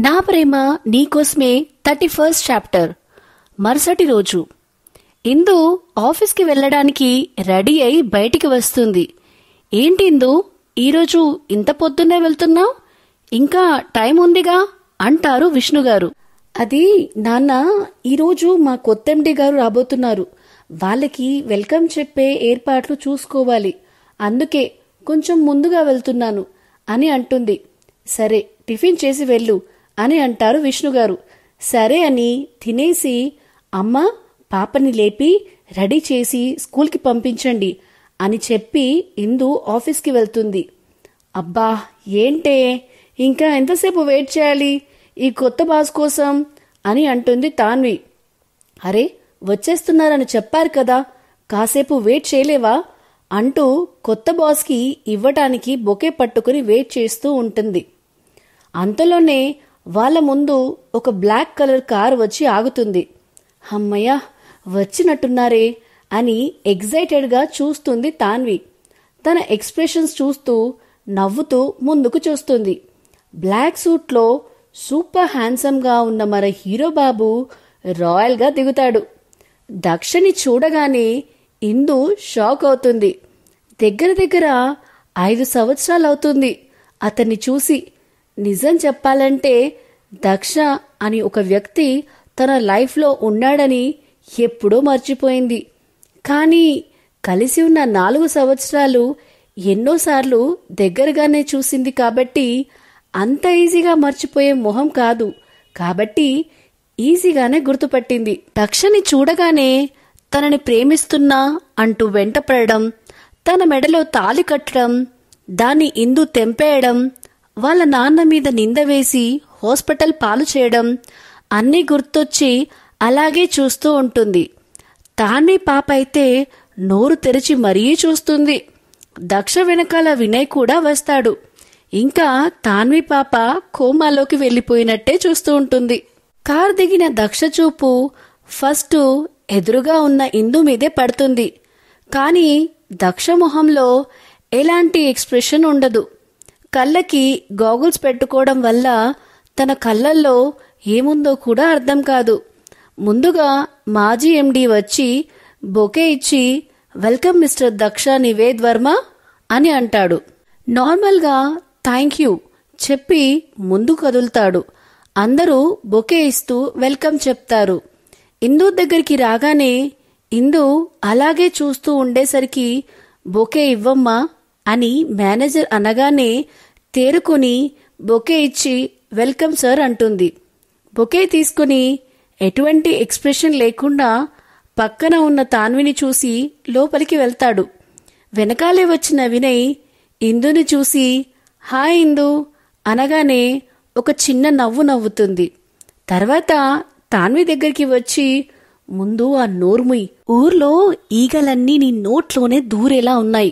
నా ప్రేమ నీకోసమే 31st chapter. మరుసటి రోజు ఇందు ఆఫీస్కి వెళ్ళడానికి రెడీ అయి బయటికి వస్తుంది. ఏంటి ఇందు, ఈరోజు ఇంత పొద్దున్నే వెళ్తున్నావు? ఇంకా టైం ఉందిగా అంటారు విష్ణుగారు. అది నాన్న, ఈరోజు మా కొత్త ఎండి గారు రాబోతున్నారు. వాళ్ళకి వెల్కమ్ చెప్పే ఏర్పాట్లు చూసుకోవాలి, అందుకే కొంచెం ముందుగా వెళ్తున్నాను అని అంటుంది. సరే, టిఫిన్ చేసి వెళ్ళు అని అంటారు విష్ణుగారు. సరే అని తినేసి, అమ్మా పాపని లేపి రెడీ చేసి స్కూల్కి పంపించండి అని చెప్పి ఇందు ఆఫీస్కి వెళ్తుంది. అబ్బా ఏంటే, ఇంకా ఎంతసేపు వెయిట్ చేయాలి ఈ కొత్త బాస్ కోసం అని అంటుంది తాన్వి. అరే వచ్చేస్తున్నారని చెప్పారు కదా, కాసేపు వెయిట్ చేయలేవా అంటూ కొత్త బాస్కి ఇవ్వటానికి బొకే పట్టుకుని వెయిట్ చేస్తూ ఉంటుంది. అంతలోనే వాళ్ళ ముందు ఒక బ్లాక్ కలర్ కారు వచ్చి ఆగుతుంది. అమ్మయ్య వచ్చినట్టున్నారే అని ఎగ్జైటెడ్గా చూస్తుంది తాన్వి. తన ఎక్స్ప్రెషన్స్ చూస్తూ నవ్వుతూ ముందుకు చూస్తుంది. బ్లాక్ సూట్లో సూపర్ హ్యాండ్సమ్గా ఉన్న మన హీరో బాబు రాయల్గా దిగుతాడు. దక్షని చూడగానే ఇందు షాక్ అవుతుంది. దగ్గర 5 సంవత్సరాలు అవుతుంది అతన్ని చూసి. నిజం చెప్పాలంటే దక్ష అని ఒక వ్యక్తి తన లైఫ్లో ఉన్నాడని ఎప్పుడో మర్చిపోయింది. కానీ కలిసి ఉన్న 4 సంవత్సరాలు ఎన్నోసార్లు దగ్గరగానే చూసింది కాబట్టి అంత ఈజీగా మర్చిపోయే మొహం కాదు. కాబట్టి ఈజీగానే గుర్తుపట్టింది. దక్షని చూడగానే తనని ప్రేమిస్తున్నా అంటూ వెంటపడడం, తన మెడలో తాళి కట్టడం, దాన్ని ఇందు తెంపేయడం, వాళ్ళ నాన్న మీద నింద వేసి హాస్పిటల్ పాలు చేయడం అన్నీ గుర్తొచ్చి అలాగే చూస్తూ ఉంటుంది. తాన్వి పాప అయితే నోరు తెరిచి మరీ చూస్తుంది. దక్ష వెనకాల వినయ్ కూడా వస్తాడు. ఇంకా తాన్వి పాప కోమాలోకి వెళ్ళిపోయినట్టే చూస్తూ ఉంటుంది. కార్ దిగిన దక్ష చూపు ఫస్ట్ ఎదురుగా ఉన్న ఇందు మీదే పడుతుంది. కానీ దక్ష మొహంలో ఎలాంటి ఎక్స్ప్రెషన్ ఉండదు. కళ్ళకి గాగుల్స్ పెట్టుకోవడం వల్ల తన కళ్ళల్లో ఏముందో కూడా అర్థం కాదు. ముందుగా మాజీ ఎండి వచ్చి బొకే ఇచ్చి, వెల్కమ్ మిస్టర్ దక్ష నివేద్ వర్మ అని అంటాడు. నార్మల్గా థ్యాంక్ యూ చెప్పి ముందు కదులుతాడు. అందరూ బొకే ఇస్తూ వెల్కమ్ చెప్తారు. ఇందు దగ్గరికి రాగానే ఇందు అలాగే చూస్తూ ఉండేసరికి బొకే ఇవ్వమ్మా అని మేనేజర్ అనగానే తేరుకుని బొకే ఇచ్చి వెల్కమ్ సార్ అంటుంది. బొకే తీసుకుని ఎటువంటి ఎక్స్ప్రెషన్ లేకుండా పక్కన ఉన్న తాన్విని చూసి లోపలికి వెళ్తాడు. వెనకాలే వచ్చిన వినయ్ ఇందుని చూసి హాయ్ ఇందు అనగానే ఒక చిన్న నవ్వు నవ్వుతుంది. తర్వాత తాన్వి దగ్గరికి వచ్చి, ముందు ఆ నోర్ముయ్, ఊర్లో ఈగలన్నీ నీ నోట్లోనే దూరేలా ఉన్నాయి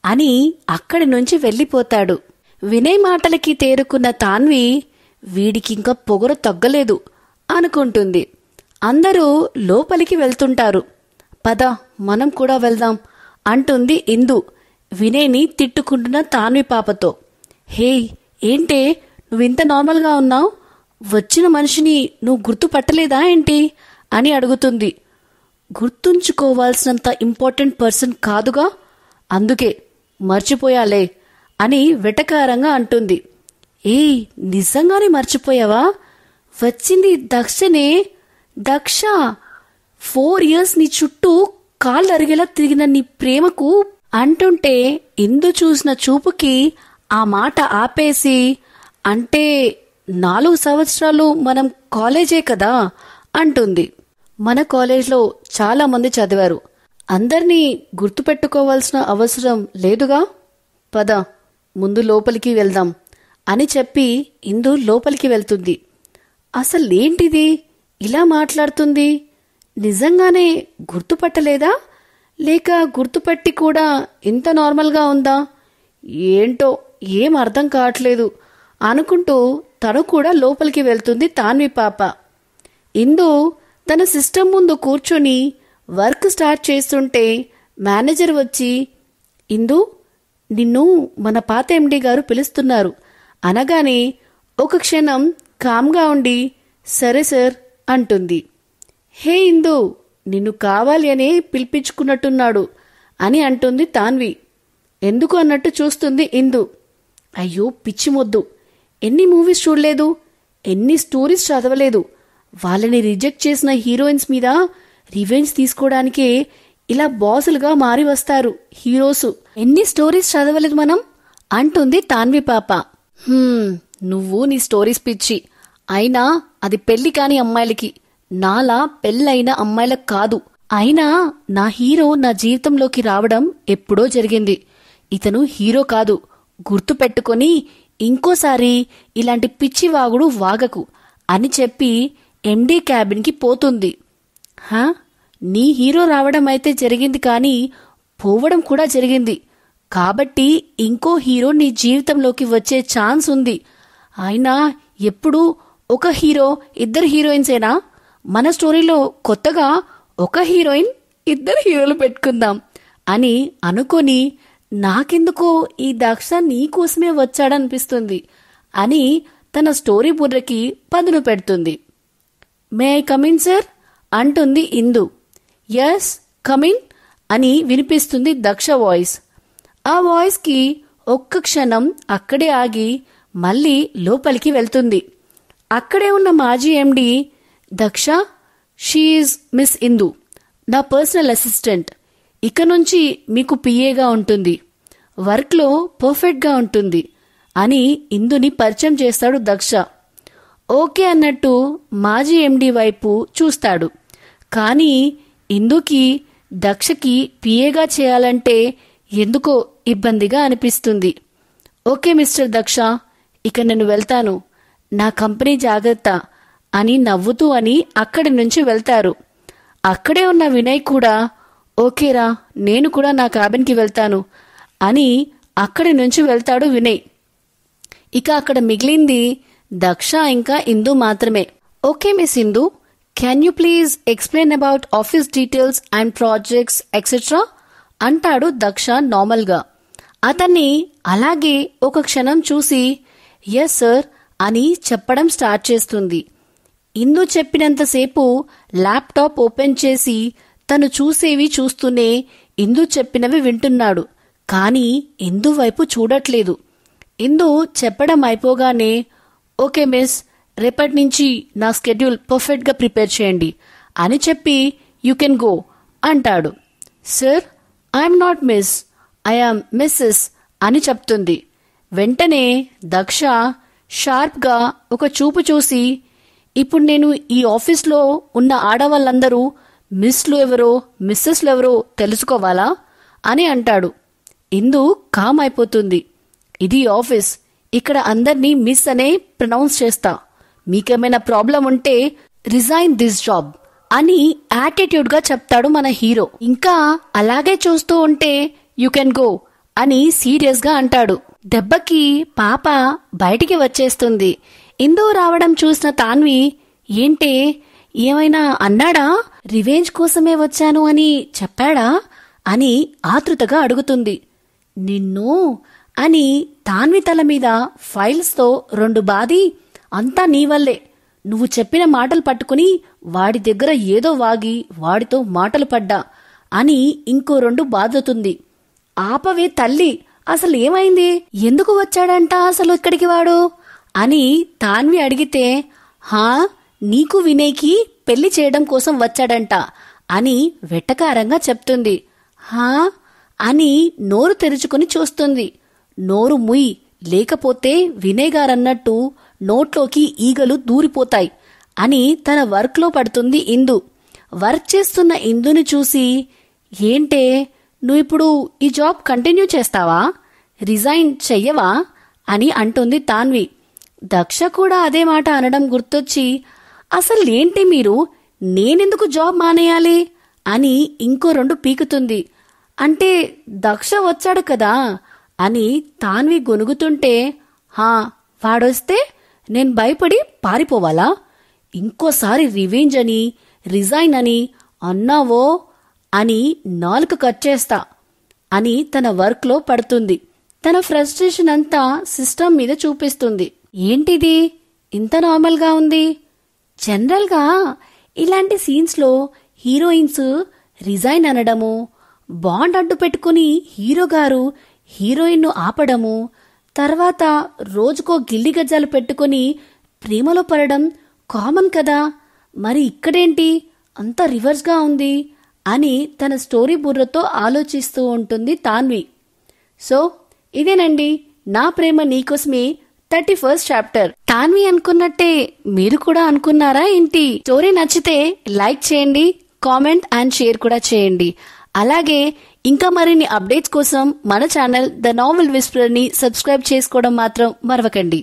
అని అక్కడి నుంచి వెళ్ళిపోతాడు. వినయ్ మాటలకి తేరుకున్న తాన్వి వీడికింకా పొగరు తగ్గలేదు అనుకుంటుంది. అందరూ లోపలికి వెళ్తుంటారు. పద మనం కూడా వెళ్దాం అంటుంది ఇందు వినయ్ని తిట్టుకుంటున్న తాన్వి పాపతో. హే ఏంటే నువ్వింత నార్మల్గా ఉన్నావు? వచ్చిన మనిషిని నువ్వు గుర్తుపట్టలేదా ఏంటి అని అడుగుతుంది. గుర్తుంచుకోవాల్సినంత ఇంపార్టెంట్ పర్సన్ కాదుగా, అందుకే మర్చిపోయాలే అని వెటకారంగా అంటుంది. ఏయ్ నిజంగానే మర్చిపోయావా? వచ్చింది దక్షనే. దక్ష 4 years నీ చుట్టూ కాళ్ళు అరిగేలా తిరిగిన నీ ప్రేమకు అంటుంటే ఇందు చూసిన చూపుకి ఆ మాట ఆపేసి, అంటే 4 సంవత్సరాలు మనం కాలేజే కదా అంటుంది. మన కాలేజ్లో చాలా మంది చదివారు, అందర్నీ గుర్తుపెట్టుకోవాల్సిన అవసరం లేదుగా, పద ముందు లోపలికి వెళ్దాం అని చెప్పి ఇందు లోపలికి వెళ్తుంది. అసలేంటిది ఇలా మాట్లాడుతుంది? నిజంగానే గుర్తుపట్టలేదా, లేక గుర్తుపట్టి కూడా ఇంత నార్మల్గా ఉందా? ఏంటో ఏం అర్థం కావట్లేదు అనుకుంటూ తను కూడా లోపలికి వెళ్తుంది తాన్వి పాప. ఇందు తన సిస్టమ్ ముందు కూర్చొని వర్క్ స్టార్ట్ చేస్తుంటే మేనేజర్ వచ్చి, ఇందు నిన్ను మన పాత ఎండి గారు పిలుస్తున్నారు అనగానే ఒక క్షణం కామ్గా ఉండి సరే సార్ అంటుంది. హే ఇందు, నిన్ను కావాలి అనే పిలిపించుకున్నట్టున్నాడు అని అంటుంది తాన్వి. ఎందుకు అన్నట్టు చూస్తుంది ఇందు. అయ్యో పిచ్చి మొద్దు, ఎన్ని మూవీస్ చూడలేదు, ఎన్ని స్టోరీస్ చదవలేదు, వాళ్ళని రిజెక్ట్ చేసిన హీరోయిన్స్ మీద రివెంజ్ తీసుకోవడానికే ఇలా బాసులుగా మారి వస్తారు హీరోసు. ఎన్ని స్టోరీస్ చదవలేదు మనం అంటుంది తాన్వి పాప. నువ్వు నీ స్టోరీస్ పిచ్చి, అయినా అది పెళ్లి కాని అమ్మాయిలకి, నాలా పెళ్ళైన అమ్మాయిలకు కాదు. అయినా నా హీరో నా జీవితంలోకి రావడం ఎప్పుడో జరిగింది. ఇతను హీరో కాదు, గుర్తు పెట్టుకొని ఇంకోసారి ఇలాంటి పిచ్చి వాగుడు వాగకు అని చెప్పి ఎండీ క్యాబిన్కి పోతుంది. నీ హీరో రావడం అయితే జరిగింది, కానీ పోవడం కూడా జరిగింది. కాబట్టి ఇంకో హీరో నీ జీవితంలోకి వచ్చే ఛాన్స్ ఉంది. అయినా ఎప్పుడు ఒక హీరో ఇద్దరు హీరోయిన్సేనా? మన స్టోరీలో కొత్తగా ఒక హీరోయిన్ ఇద్దరు హీరోలు పెట్టుకుందాం అని అనుకొని నాకెందుకో ఈ దక్ష నీకోసమే వచ్చాడనిపిస్తుంది అని తన స్టోరీ బుర్రకి పదును పెడుతుంది. మే ఐ కమిన్ సార్ అంటుంది ఇందు. ఎస్ కమిన్ అని వినిపిస్తుంది దక్ష వాయిస్. ఆ వాయిస్కి ఒక్క క్షణం అక్కడే ఆగి మళ్ళీ లోపలికి వెళ్తుంది. అక్కడే ఉన్న మాజీ ఎండి, దక్ష, షీఈజ్ మిస్ ఇందు, నా పర్సనల్ అసిస్టెంట్. ఇక నుంచి మీకు పిఏగా ఉంటుంది, వర్క్లో పర్ఫెక్ట్గా ఉంటుంది అని ఇందుని పరిచయం చేస్తాడు దక్ష. ఓకే అన్నట్టు మాజీ ఎండి వైపు చూస్తాడు. కానీ ఇందుకి దక్షకి పిఏగా చేయాలంటే ఎందుకో ఇబ్బందిగా అనిపిస్తుంది. ఓకే మిస్టర్ దక్ష, ఇక నేను వెళ్తాను, నా కంపెనీ జాగ్రత్త అని నవ్వుతూ అని అక్కడి నుంచి వెళ్తారు. అక్కడే ఉన్న వినయ్ కూడా ఓకేరా, నేను కూడా నా క్యాబిన్కి వెళ్తాను అని అక్కడి నుంచి వెళ్తాడు వినయ్. ఇక అక్కడ మిగిలింది దక్ష ఇంకా ఇందు మాత్రమే. Okay miss Indu, can you please explain about office details and projects etcetera అంటాడు దక్ష నార్మల్గా. అతన్ని అలాగే ఒక క్షణం చూసి ఎస్ సార్ అని చెప్పడం స్టార్ట్ చేస్తుంది. ఇందు చెప్పినంతసేపు ల్యాప్టాప్ ఓపెన్ చేసి తను చూసేవి చూస్తూనే ఇందు చెప్పినవి వింటున్నాడు. కానీ ఇందు వైపు చూడట్లేదు. ఇందు చెప్పడం అయిపోగానే ఓకే మిస్, రేపటి నుంచి నా స్కెడ్యూల్ పర్ఫెక్ట్గా ప్రిపేర్ చేయండి అని చెప్పి యూ కెన్ గో అంటాడు. Sir, I'm not miss, I'm Mrs అని చెప్తుంది. వెంటనే దక్ష షార్ప్గా ఒక చూపు చూసి, ఇప్పుడు నేను ఈ ఆఫీస్లో ఉన్న ఆడవాళ్ళందరూ మిస్లు ఎవరో మిస్సెస్లు ఎవరో తెలుసుకోవాలా అని అంటాడు. ఇందు కామ్ అయిపోతుంది. ఇది ఆఫీస్, ఇక్కడ అందర్నీ మిస్ అనే ప్రొనౌన్స్ చేస్తా, మీకేమైనా ప్రాబ్లం ఉంటే రిజైన్ దిస్ జాబ్ అని యాటిట్యూడ్గా చెప్తాడు మన హీరో. ఇంకా అలాగే చూస్తూ ఉంటే యూ కెన్ గో అని సీరియస్గా అంటాడు. దెబ్బకి పాప బయటికి వచ్చేస్తుంది. ఇందు రావడం చూసిన తాన్వి, ఏంటే ఏమైనా అన్నాడా? రివెంజ్ కోసమే వచ్చాను అని చెప్పాడా అని ఆతృతగా అడుగుతుంది. నిన్ను అని తాన్వి తల మీద ఫైల్స్తో 2 బాది, అంతా నీ వల్లే, నువ్వు చెప్పిన మాటలు పట్టుకుని వాడి దగ్గర ఏదో వాగి వాడితో మాటలు పడ్డా అని ఇంకో 2 బాదుతుంది. ఆపవే తల్లి, అసలు ఏమైంది, ఎందుకు వచ్చాడంట అసలు ఇక్కడికి వాడు అని తాన్వి అడిగితే, నీకు వినయ్కి పెళ్లి చేయడం కోసం వచ్చాడంట అని వెట్టకారంగా చెప్తుంది. అని నోరు తెరుచుకుని చూస్తుంది. నోరు ముయ్, లేకపోతే వినయ్ గారన్నట్టు నోట్లోకి ఈగలు దూరిపోతాయి అని తన వర్క్లో పడుతుంది ఇందు. వర్క్ చేస్తున్న ఇందుని చూసి, ఏంటే నువ్విప్పుడు ఈ జాబ్ కంటిన్యూ చేస్తావా, రిజైన్ చెయ్యవా అని అంటుంది తాన్వి. దక్ష కూడా అదే మాట అనడం గుర్తొచ్చి, అసలు ఏంటి మీరు, నేనెందుకు జాబ్ మానేయాలి అని ఇంకో 2 పీకుతుంది. అంటే దక్ష వచ్చాడు కదా అని తాన్వి గొనుగుతుంటే, వాడొస్తే నేను భయపడి పారిపోవాలా, ఇంకోసారి రివెంజ్ అని రిజైన్ అని అన్నావో అని నాలుక కట్ చేస్తా అని తన వర్క్లో పడుతుంది. తన ఫ్రస్ట్రేషన్ అంతా సిస్టమ్ మీద చూపిస్తుంది. ఏంటిది, ఇంత నార్మల్గా ఉంది. జనరల్గా ఇలాంటి సీన్స్లో హీరోయిన్స్ రిజైన్ అనడము, బాండ్ అడ్డు పెట్టుకుని హీరో గారు హీరోయిన్ను ఆపడము, తర్వాత రోజుకో గిల్లి గజ్జాలు పెట్టుకుని ప్రేమలో పడడం కామన్ కదా. మరి ఇక్కడేంటి అంత రివర్స్గా ఉంది అని తన స్టోరీ బుర్రతో ఆలోచిస్తూ ఉంటుంది తాన్వి. సో ఇదేనండి నా ప్రేమ నీకోసమే 31st చాప్టర్. తాన్వి అనుకున్నట్టే మీరు కూడా అనుకున్నారా ఏంటి? స్టోరీ నచ్చితే లైక్ చేయండి, కామెంట్ అండ్ షేర్ కూడా చేయండి. అలాగే ఇంకా మరిన్ని అప్డేట్స్ కోసం మన ఛానల్ ద నావెల్ విస్పరర్ ని సబ్స్క్రైబ్ చేసుకోవడం మాత్రం మరవకండి.